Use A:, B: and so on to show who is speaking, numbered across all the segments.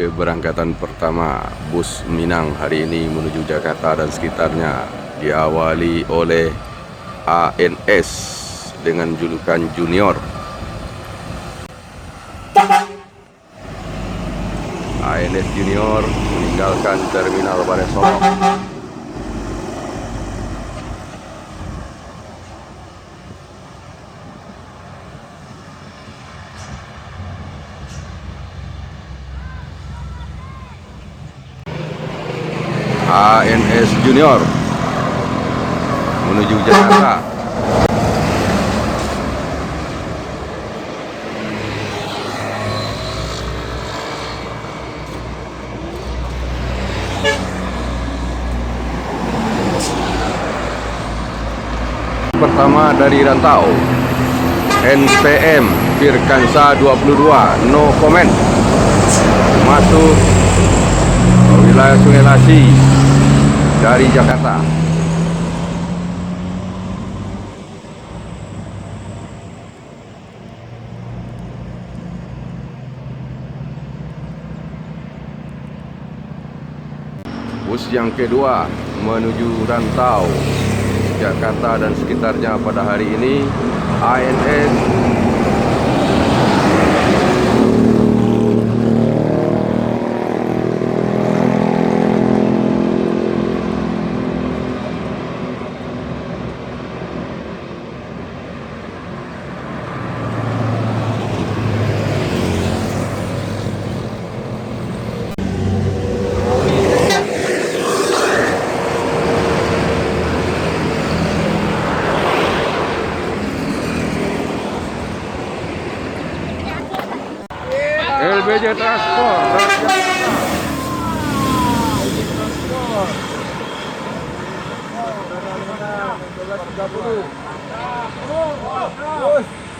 A: keberangkatan pertama bus Minang hari ini menuju Jakarta dan sekitarnya diawali oleh ANS dengan julukan Junior. ANS Junior meninggalkan Terminal Bare Solok. ANS Junior menuju Jakarta. Pertama dari rantau NPM Firkansa 22 no comment masuk ke wilayah Sungai Lasi dari Jakarta. Bus yang kedua menuju rantau Jakarta dan sekitarnya pada hari ini ANS LBJ Transport.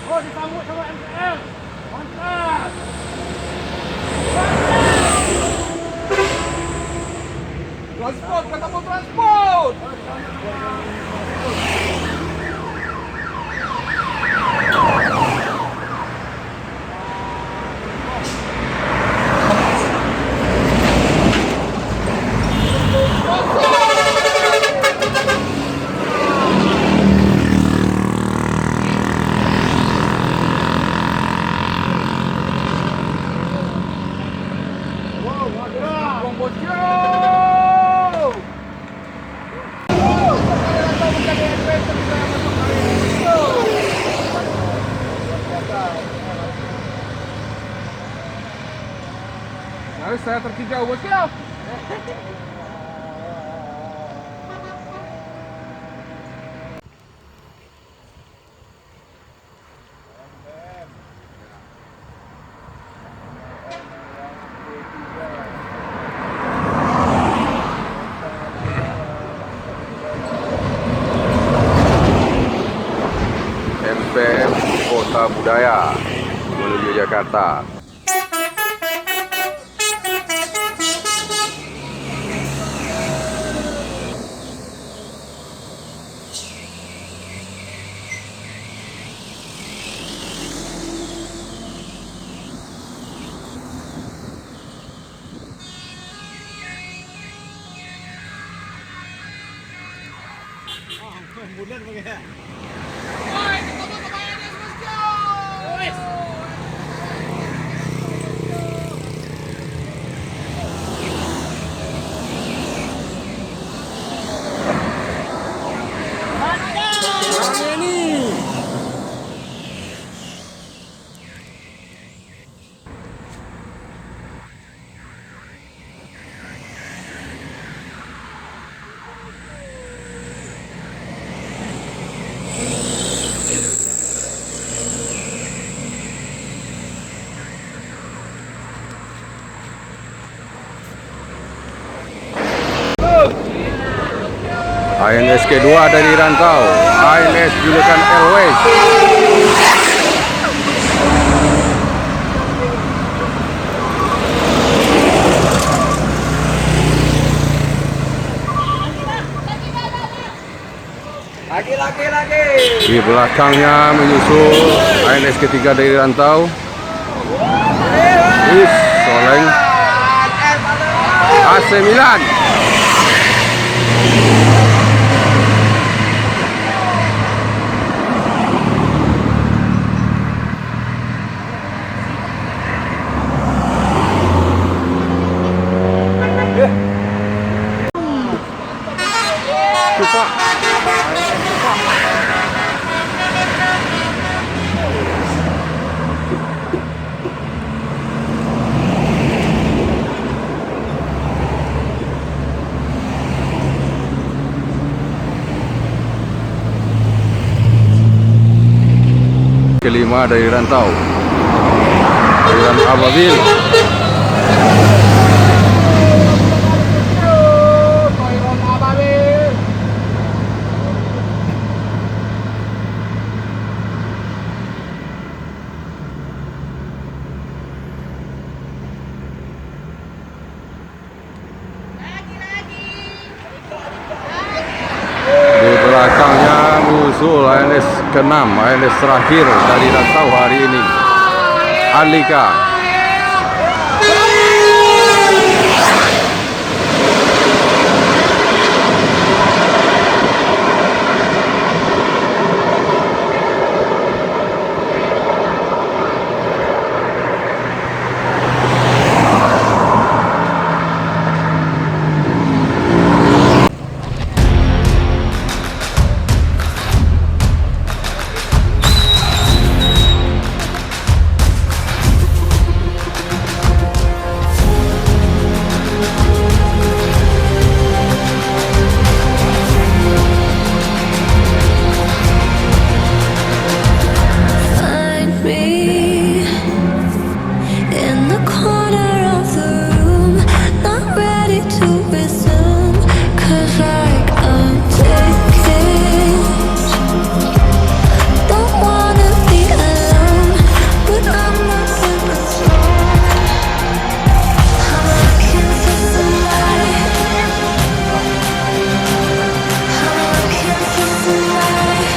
B: Oh, disambut sama MPL. Mantap. Transport, ketemu transport. Harus saya terkijau bosku.
A: MPM Kota Budaya menuju Jakarta.
B: Bulan bagaimana?
A: ANS kedua dari rantau, ANS julukan Airways.
B: Lagi.
A: Di belakangnya menyusul ANS ketiga dari rantau. Soleng. AC Milan. Kelima dari rantau Toiran Ababil.
B: Toiran Ababil.
A: Di belakangnya musuh ANS ke-6, ANS terakhir dari rantau hari ini, Alika.
C: Find me in the corner of the room, not ready to resume, 'cause like I'm taking, don't wanna be alone, but I'm not super strong. I'm looking for somebody, I'm looking for somebody.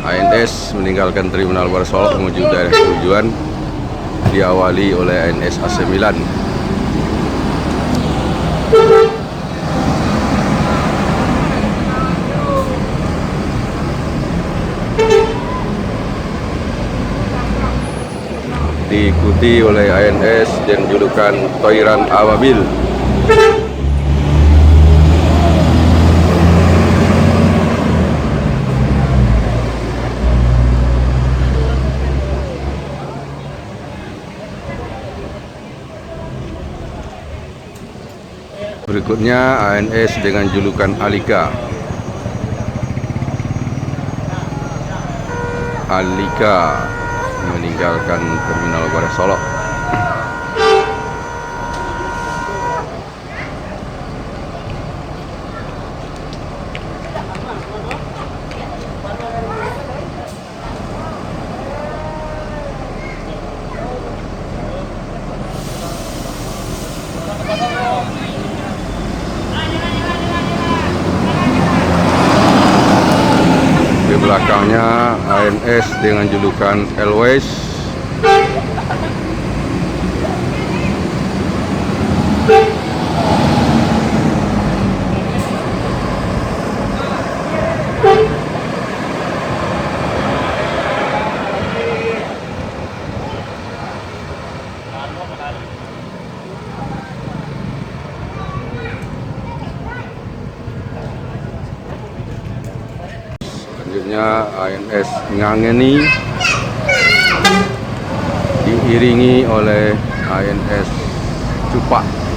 A: ANS meninggalkan Terminal Barsolok menuju daerah tujuan, diawali oleh ANS AC Milan. Diikuti oleh ANS dan julukan Toiran Ababil. Berikutnya ANS dengan julukan Alika. Alika meninggalkan Terminal Barsolok. Di belakangnya ANS dengan julukan Elwes. Selanjutnya ANS Ngangeni diiringi oleh ANS Cupak.